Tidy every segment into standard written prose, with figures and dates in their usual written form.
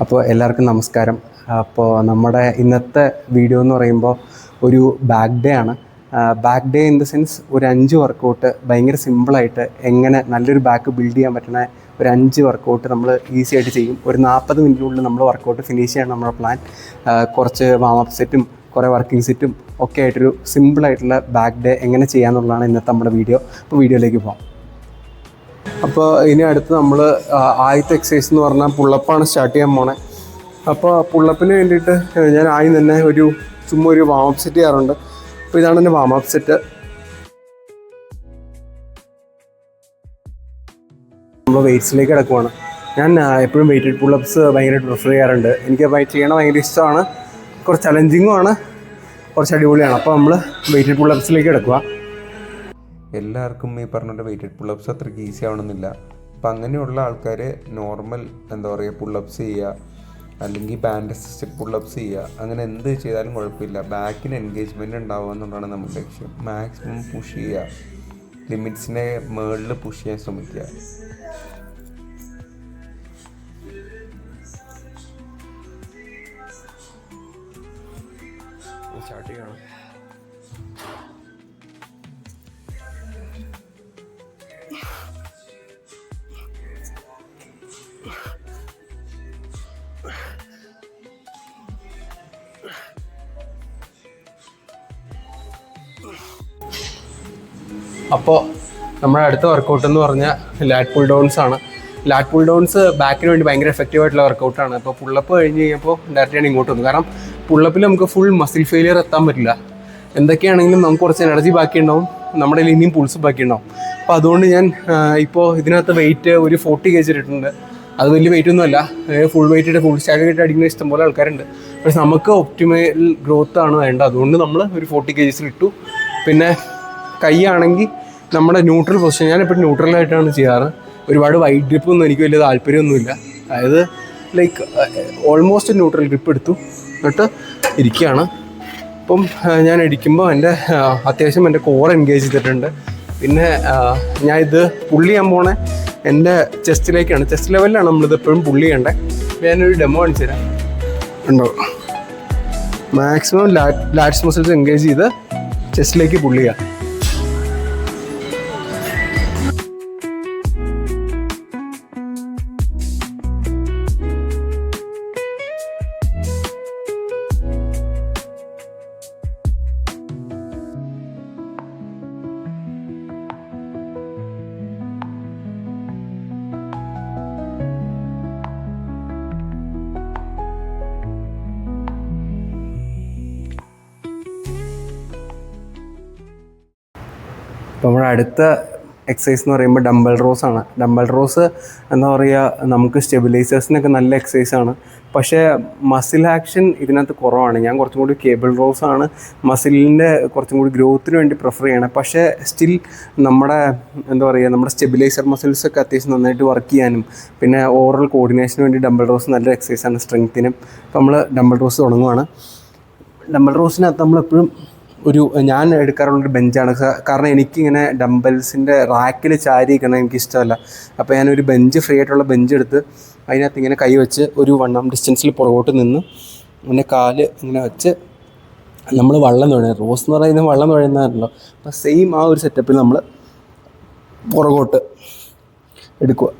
അപ്പോൾ എല്ലാവർക്കും നമസ്കാരം. അപ്പോൾ നമ്മുടെ ഇന്നത്തെ വീഡിയോ എന്ന് പറയുമ്പോൾ ഒരു ബാക്ക് ഡേ ആണ്. Back day in the sense ഒരു 5 വർക്കൗട്ട് ഭയങ്കര സിമ്പിളായിട്ട് എങ്ങനെ നല്ലൊരു ബാക്ക് ബിൽഡ് ചെയ്യാൻ പറ്റുന്ന ഒരു 5 വർക്കൗട്ട് നമ്മൾ ഈസി ആയിട്ട് ചെയ്യും. ഒരു 40 മിനിറ്റിനുള്ളിൽ നമ്മൾ വർക്കൗട്ട് ഫിനിഷ് ചെയ്യണം നമ്മുടെ പ്ലാൻ. കുറച്ച് വാമപ്പ് സെറ്റും കുറേ വർക്കിംഗ് സെറ്റും ഒക്കെ ആയിട്ടൊരു സിമ്പിളായിട്ടുള്ള ബാക്ക് ഡേ എങ്ങനെ ചെയ്യാമെന്നുള്ളതാണ് ഇന്നത്തെ നമ്മുടെ വീഡിയോ. അപ്പോൾ വീഡിയോയിലേക്ക് പോകാം. അപ്പോൾ ഇനി അടുത്ത് നമ്മൾ ആദ്യത്തെ എക്സസൈസ് എന്ന് പറഞ്ഞാൽ പുള്ളപ്പാണ് സ്റ്റാർട്ട് ചെയ്യാൻ പോണേ. അപ്പോൾ പുള്ളപ്പിന് വേണ്ടിയിട്ട് ഞാൻ ആദ്യം തന്നെ ചുമ്മാ ഒരു വാമപ്പ് സെറ്റ് ചെയ്യാറുണ്ട്. അപ്പോൾ ഇതാണ് എൻ്റെ വാമപ്പ് സെറ്റ്. നമ്മൾ വെയ്റ്റ്സിലേക്ക് കിടക്കുവാണ്. ഞാൻ എപ്പോഴും വെയ്റ്റഡ് പുള്ളപ്സ് ഭയങ്കരമായിട്ട് പ്രിഫർ ചെയ്യാറുണ്ട്. എനിക്ക് ചെയ്യണം ഭയങ്കര ഇഷ്ടമാണ്, കുറച്ച് ചലഞ്ചിങ്ങും ആണ്, കുറച്ച് അടിപൊളിയാണ്. അപ്പോൾ നമ്മൾ വെയ്റ്റഡ് പുള്ളപ്സിലേക്ക് കിടക്കുക. എല്ലാവർക്കും ഈ പറഞ്ഞ വെയ്റ്റഡ് പുള്ളപ്സ് അത്രയ്ക്ക് ഈസി ആവണമെന്നില്ല. അപ്പം അങ്ങനെയുള്ള ആൾക്കാർ നോർമൽ പുള്ളപ്സ് ചെയ്യുക, അല്ലെങ്കിൽ ബാൻഡ് അസിസ്റ്റഡ് പുള്ളപ്സ് ചെയ്യുക. അങ്ങനെ എന്ത് ചെയ്താലും കുഴപ്പമില്ല, ബാക്കിന് എൻഗേജ്മെൻറ്റ് ഉണ്ടാവുക എന്നുള്ളതാണ് നമ്മുടെ ലക്ഷ്യം. മാക്സിമം പുഷ് ചെയ്യുക, ലിമിറ്റ്സിനെ മുകളിൽ പുഷ് ചെയ്യാൻ ശ്രമിക്കുക. സ്റ്റാർട്ട് ചെയ്യണം. അപ്പോൾ നമ്മുടെ അടുത്ത വർക്കൗട്ട് എന്ന് പറഞ്ഞാൽ ലാറ്റ് പുൾ ഡൗൺസ് ആണ്. ലാറ്റ് പുൾ ഡൗൺസ് ബാക്കിന് വേണ്ടി ഭയങ്കര എഫക്റ്റീവ് ആയിട്ടുള്ള വർക്കൗട്ടാണ്. അപ്പോൾ പുള്ളപ്പ് കഴിഞ്ഞ് കഴിഞ്ഞപ്പോൾ ഡയറക്റ്റാണ് ഇങ്ങോട്ട് വന്നു. കാരണം പുള്ളപ്പിൽ നമുക്ക് ഫുൾ മസിൽ ഫെയിലിയർ എത്താൻ പറ്റില്ല. എന്തൊക്കെയാണെങ്കിലും നമുക്ക് കുറച്ച് എനർജി ബാക്കി ഉണ്ടാവും, നമ്മുടെ കയ്യിൽ ഇനിയും പുൾസ് ബാക്കി ഉണ്ടാവും. അപ്പോൾ അതുകൊണ്ട് ഞാൻ ഇപ്പോൾ ഇതിനകത്ത് വെയിറ്റ് ഒരു 40 kg ഇട്ടിട്ടുണ്ട്. അത് വലിയ വെയിറ്റ് ഒന്നുമല്ല, ഫുൾ വെയിറ്റ് ഇട്ട് ഫുൾ സ്റ്റാക്ക് ആയിട്ട് അടിക്കുന്ന ഇഷ്ടംപോലെ ആൾക്കാരുണ്ട്. പക്ഷേ നമുക്ക് ഒപ്റ്റിമൽ ഗ്രോത്ത് ആണ് വേണ്ടത്. അതുകൊണ്ട് നമ്മൾ ഒരു 40 kg ഇട്ടു. പിന്നെ കൈ ആണെങ്കിൽ നമ്മുടെ ന്യൂട്രൽ പൊസിഷൻ, ഞാനെപ്പോഴും ന്യൂട്രലായിട്ടാണ് ചെയ്യാറ്. ഒരുപാട് വൈഡ് ഗ്രിപ്പ് ഒന്നും എനിക്ക് വലിയ താല്പര്യമൊന്നുമില്ല. അതായത് ലൈക്ക് ഓൾമോസ്റ്റ് ന്യൂട്രൽ ഗ്രിപ്പ് എടുത്തു എന്നിട്ട് ഇരിക്കുകയാണ്. ഇപ്പം ഞാൻ ഇരിക്കുമ്പോൾ അത്യാവശ്യം എൻ്റെ കോർ എൻഗേജ് ചെയ്തിട്ടുണ്ട്. പിന്നെ ഞാൻ ഇത് പുള്ളി ചെയ്യാൻ പോണേ എൻ്റെ ചെസ്റ്റിലേക്കാണ്. ചെസ്റ്റ് ലെവലിലാണ് നമ്മളിത് എപ്പോഴും പുള്ളി ചെയ്യേണ്ടത്. ഞാനൊരു ഡെമോ കാണിച്ചു തരാം. ഉണ്ടോ, മാക്സിമം ലാറ്റ്സ് മസിൽസ് എൻഗേജ് ചെയ്ത് ചെസ്റ്റിലേക്ക് പുള്ളി ചെയ്യുക. അപ്പോൾ നമ്മുടെ അടുത്ത എക്സസൈസ് എന്ന് പറയുമ്പോൾ ഡംബൽ റോസ് ആണ്. ഡംബൽ റോസ് എന്താ പറയുക, നമുക്ക് സ്റ്റെബിലൈസേഴ്സിനൊക്കെ നല്ല എക്സസൈസാണ്. പക്ഷേ മസിൽ ആക്ഷൻ ഇതിനകത്ത് കുറവാണ്. ഞാൻ കുറച്ചും കൂടി കേബിൾ റോസ് ആണ് മസിലിൻ്റെ കുറച്ചും കൂടി ഗ്രോത്തിന് വേണ്ടി പ്രിഫർ ചെയ്യണം. പക്ഷേ സ്റ്റിൽ നമ്മുടെ നമ്മുടെ സ്റ്റെബിലൈസർ മസിൽസൊക്കെ അത്യാവശ്യം നന്നായിട്ട് വർക്ക് ചെയ്യാനും പിന്നെ ഓവറോൾ കോർഡിനേഷന് വേണ്ടി ഡംബൽ റോസ് നല്ലൊരു എക്സസൈസാണ് സ്ട്രെങ്ത്തിനും. അപ്പോൾ നമ്മൾ ഡംബൽ റോസ് തുടങ്ങുവാണ്. ഡംബൽ റോസിനകത്ത് നമ്മളെപ്പോഴും ഞാൻ എടുക്കാറുള്ളൊരു ബെഞ്ചാണ്. കാരണം എനിക്കിങ്ങനെ ഡംബൽസിൻ്റെ റാക്കിൽ ചാരി ഇരിക്കണം എനിക്കിഷ്ടമല്ല. അപ്പോൾ ഞാനൊരു ബെഞ്ച്, ഫ്രീ ആയിട്ടുള്ള ബെഞ്ച് എടുത്ത് അതിനകത്ത് ഇങ്ങനെ കൈ വെച്ച് ഒരു 1 arm ഡിസ്റ്റൻസിൽ പുറകോട്ട് നിന്ന് പിന്നെ കാല് ഇങ്ങനെ വെച്ച് നമ്മൾ വള്ളം തുഴയുക. റോസ് എന്ന് പറയുന്നത് വള്ളം തുഴയുന്നതാണല്ലോ. അപ്പോൾ സെയിം ആ ഒരു സെറ്റപ്പിൽ നമ്മൾ പുറകോട്ട് എടുക്കുക.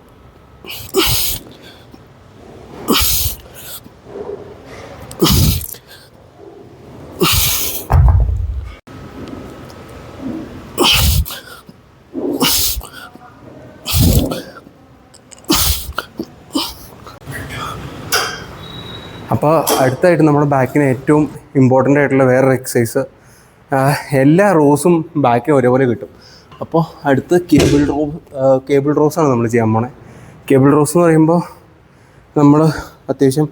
അപ്പോൾ അടുത്തായിട്ട് നമ്മുടെ ബാക്കിന് ഏറ്റവും ഇമ്പോർട്ടൻ്റ് ആയിട്ടുള്ള വേറൊരു എക്സസൈസ്, എല്ലാ റോസും ബാക്കിന് ഒരേപോലെ കിട്ടും. അപ്പോൾ അടുത്ത് കേബിൾ റോസാണ് നമ്മൾ ചെയ്യാൻ പോണേ. കേബിൾ റോസ് എന്ന് പറയുമ്പോൾ നമ്മൾ അത്യാവശ്യം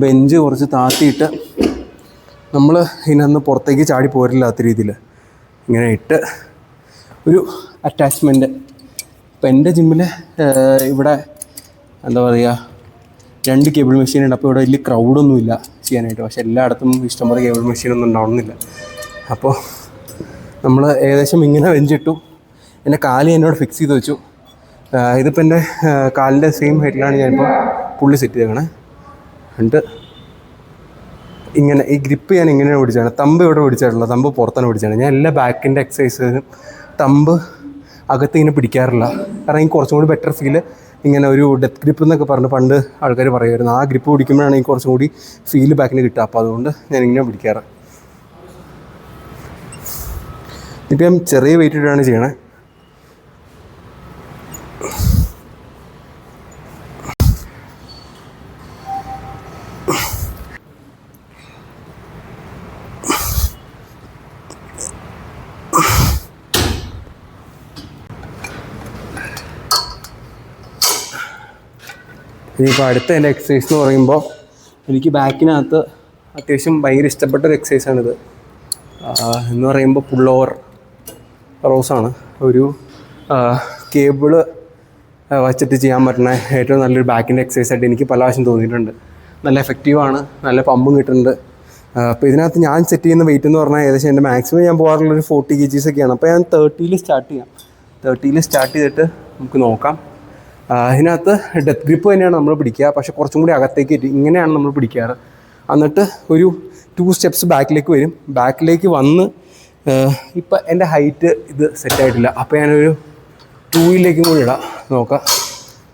ബെഞ്ച് കുറച്ച് താത്തിയിട്ട് നമ്മൾ ഇതിനകത്ത് പുറത്തേക്ക് ചാടി പോരില്ലാത്ത രീതിയിൽ ഇങ്ങനെ ഇട്ട് ഒരു അറ്റാച്ച്മെൻറ്റ്. ഇപ്പോൾ എൻ്റെ ജിമ്മിൽ ഇവിടെ 2 കേബിൾ മെഷീൻ ഉണ്ട്. അപ്പോൾ ഇവിടെ വലിയ ക്രൗഡൊന്നുമില്ല ചെയ്യാനായിട്ട്. പക്ഷേ എല്ലായിടത്തും ഇഷ്ടംപോലെ കേബിൾ മെഷീനൊന്നും ഉണ്ടാവണമെന്നില്ല. അപ്പോൾ നമ്മൾ ഏകദേശം ഇങ്ങനെ വെഞ്ചിട്ടു. എൻ്റെ കാല് എന്നോട് ഫിക്സ് ചെയ്ത് വെച്ചു. ഇതിപ്പോൾ എൻ്റെ കാലിൻ്റെ സെയിം ഹൈറ്റിലാണ് ഞാനിപ്പോൾ പുള്ളി സെറ്റ് ചെയ്തേക്കണേ. എന്നിട്ട് ഇങ്ങനെ ഈ ഗ്രിപ്പ് ഞാൻ ഇങ്ങനെയാണ് പിടിച്ചാണ്, തമ്പ് ഇവിടെ പിടിച്ചിട്ടുള്ള, തമ്പ് പുറത്താണ് പിടിച്ചാണ്. ഞാൻ എല്ലാ ബാക്കിൻ്റെ എക്സസൈസും തമ്പ് അകത്ത് ഇങ്ങനെ പിടിക്കാറില്ല. കാരണം എനിക്ക് കുറച്ചും കൂടി ബെറ്റർ ഫീല് ഇങ്ങനെ ഒരു ഡെത്ത് ഗ്രിപ്പ് എന്നൊക്കെ പറഞ്ഞ് പണ്ട് ആൾക്കാർ പറയുമായിരുന്നു. ആ ഗ്രിപ്പ് പിടിക്കുമ്പോഴാണ് എനിക്ക് കുറച്ചും കൂടി ഫീല് ബാക്കിന് കിട്ടുക. അപ്പോൾ അതുകൊണ്ട് ഞാൻ ഇങ്ങനെ പിടിക്കാറ്. ഇപ്പം ഞാൻ ചെറിയ വെയിറ്റ് ഇട്ടാണ് ചെയ്യണേ. ഇനിയിപ്പോൾ അടുത്ത എൻ്റെ എക്സസൈസ് എന്ന് പറയുമ്പോൾ എനിക്ക് ബാക്കിനകത്ത് അത്യാവശ്യം ഭയങ്കര ഇഷ്ടപ്പെട്ടൊരു എക്സസൈസാണിത്. എന്ന് പറയുമ്പോൾ പുൾ ഓവർ റോസാണ്. ഒരു കേബിള് വച്ചിട്ട് ചെയ്യാൻ പറ്റുന്ന ഏറ്റവും നല്ലൊരു ബാക്കിൻ്റെ എക്സസൈസായിട്ട് എനിക്ക് പല പ്രാവശ്യം തോന്നിയിട്ടുണ്ട്. നല്ല എഫക്റ്റീവാണ്, നല്ല പമ്പും കിട്ടുന്നുണ്ട്. അപ്പോൾ ഇതിനകത്ത് ഞാൻ സെറ്റ് ചെയ്യുന്ന വെയിറ്റ് എന്ന് പറഞ്ഞാൽ ഏകദേശം എൻ്റെ മാക്സിമം ഞാൻ പോകാറുള്ളൊരു 40 kgs ഒക്കെയാണ്. അപ്പോൾ ഞാൻ 30-ൽ സ്റ്റാർട്ട് ചെയ്യാം. 30-ൽ സ്റ്റാർട്ട് ചെയ്തിട്ട് നമുക്ക് നോക്കാം. ഇതിനകത്ത് ഡെത്ത് ഗ്രിപ്പ് തന്നെയാണ് നമ്മൾ പിടിക്കുക, പക്ഷേ കുറച്ചും കൂടി അകത്തേക്ക് ഇങ്ങനെയാണ് നമ്മൾ പിടിക്കാറ്. എന്നിട്ട് ഒരു 2 സ്റ്റെപ്സ് ബാക്കിലേക്ക് വരും. ബാക്കിലേക്ക് വന്ന് ഇപ്പം എൻ്റെ ഹൈറ്റ് ഇത് സെറ്റായിട്ടില്ല, അപ്പോൾ ഞാനൊരു 2-ലേക്കും കൂടി ഇടാം. നോക്കാം,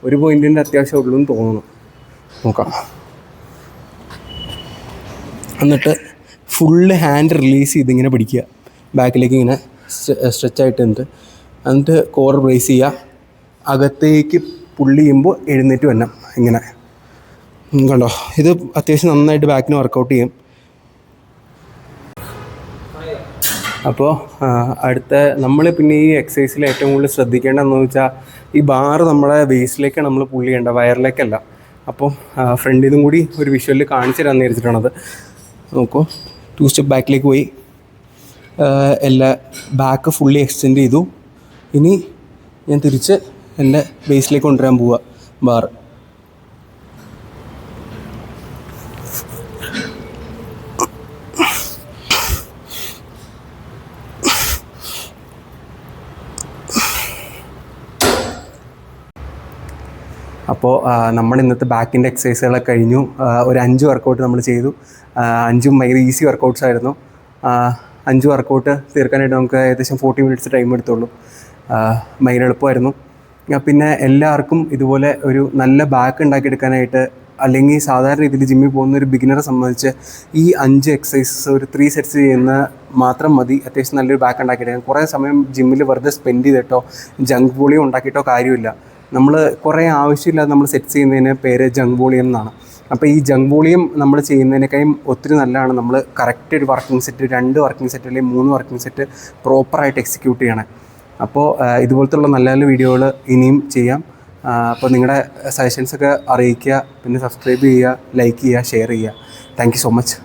ഒരു പോയിൻറ്റിൻ്റെ അത്യാവശ്യം ഉള്ളൂ എന്ന് തോന്നുന്നു. നോക്കാം. എന്നിട്ട് ഫുള്ള് ഹാൻഡ് റിലീസ് ചെയ്ത് ഇങ്ങനെ പിടിക്കുക, ബാക്കിലേക്ക് ഇങ്ങനെ സ്ട്രെച്ചായിട്ട് എന്നിട്ട് കോർ ബ്രേസ് ചെയ്യുക. അകത്തേക്ക് പുള്ളി ചെയ്യുമ്പോൾ എഴുന്നേറ്റ് വരണം ഇങ്ങനെ. കണ്ടോ, ഇത് അത്യാവശ്യം നന്നായിട്ട് ബാക്കിന് വർക്കൗട്ട് ചെയ്യും. അപ്പോൾ അടുത്ത നമ്മൾ പിന്നെ ഈ എക്സസൈസിൽ ഏറ്റവും കൂടുതൽ ശ്രദ്ധിക്കേണ്ടതെന്ന് വെച്ചാൽ ഈ ബാറ് നമ്മളെ വേസ്റ്റിലേക്കാണ് നമ്മൾ പുള്ളി ചെയ്യേണ്ട, വയറിലേക്കല്ല. അപ്പോൾ ഫ്രണ്ടിൽ നിന്നും കൂടി ഒരു വിഷ്വലിൽ കാണിച്ചു തരാമെന്ന് വിചാരിച്ചിട്ടാണത്. നോക്കൂ, 2 സ്റ്റെപ്പ് ബാക്കിലേക്ക് പോയി, എല്ലാ ബാക്ക് ഫുള്ളി എക്സ്റ്റെൻഡ് ചെയ്തു. ഇനി ഞാൻ തിരിച്ച് എൻ്റെ ബേസിലേക്ക് കൊണ്ടുവരാൻ പോവുക ബാർ. അപ്പോൾ നമ്മൾ ഇന്നത്തെ ബാക്കിൻ്റെ എക്സസൈസുകളൊക്കെ കഴിഞ്ഞു. ഒരു 5 വർക്കൗട്ട് നമ്മൾ ചെയ്തു. 5ഉം ഭയങ്കര ഈസി വർക്കൗട്ട്സ് ആയിരുന്നു. 5 വർക്കൗട്ട് തീർക്കാനായിട്ട് നമുക്ക് ഏകദേശം 40 മിനിറ്റ്സ് ടൈം എടുത്തുള്ളൂ. ഭയങ്കര എളുപ്പമായിരുന്നു. പിന്നെ എല്ലാവർക്കും ഇതുപോലെ ഒരു നല്ല ബാക്ക് ഉണ്ടാക്കിയെടുക്കാനായിട്ട്, അല്ലെങ്കിൽ സാധാരണ രീതിയിൽ ജിമ്മിൽ പോകുന്ന ഒരു ബിഗിനറെ സംബന്ധിച്ച് ഈ 5 എക്സസൈസസ് ഒരു 3 സെറ്റ്സ് ചെയ്യുന്ന മാത്രം മതി അത്യാവശ്യം നല്ലൊരു ബാക്ക് ഉണ്ടാക്കിയെടുക്കാൻ. കുറേ സമയം ജിമ്മിൽ വെറുതെ സ്പെൻഡ് ചെയ്തിട്ടോ ജങ്ക് വോളിയം ഉണ്ടാക്കിയിട്ടോ കാര്യമില്ല. നമ്മൾ കുറേ ആവശ്യമില്ലാതെ നമ്മൾ സെറ്റ് ചെയ്യുന്നതിന് പേര് ജങ്ക് വോളിയം എന്നാണ്. അപ്പോൾ ഈ ജങ്ക് വോളിയം നമ്മൾ ചെയ്യുന്നതിനേക്കാളും ഒത്തിരി നല്ലതാണ് നമ്മൾ കറക്റ്റ് ഒരു വർക്കിംഗ് സെറ്റ്, 2 വർക്കിംഗ് സെറ്റ് അല്ലെങ്കിൽ 3 വർക്കിംഗ് സെറ്റ് പ്രോപ്പറായിട്ട് എക്സിക്യൂട്ട് ചെയ്യണം. അപ്പോൾ ഇതുപോലത്തുള്ള നല്ല നല്ല വീഡിയോകൾ ഇനിയും ചെയ്യാം. അപ്പോൾ നിങ്ങളുടെ സജഷൻസൊക്കെ അറിയിക്കുക. പിന്നെ സബ്സ്ക്രൈബ് ചെയ്യുക, ലൈക്ക് ചെയ്യുക, ഷെയർ ചെയ്യുക. Thank you so much.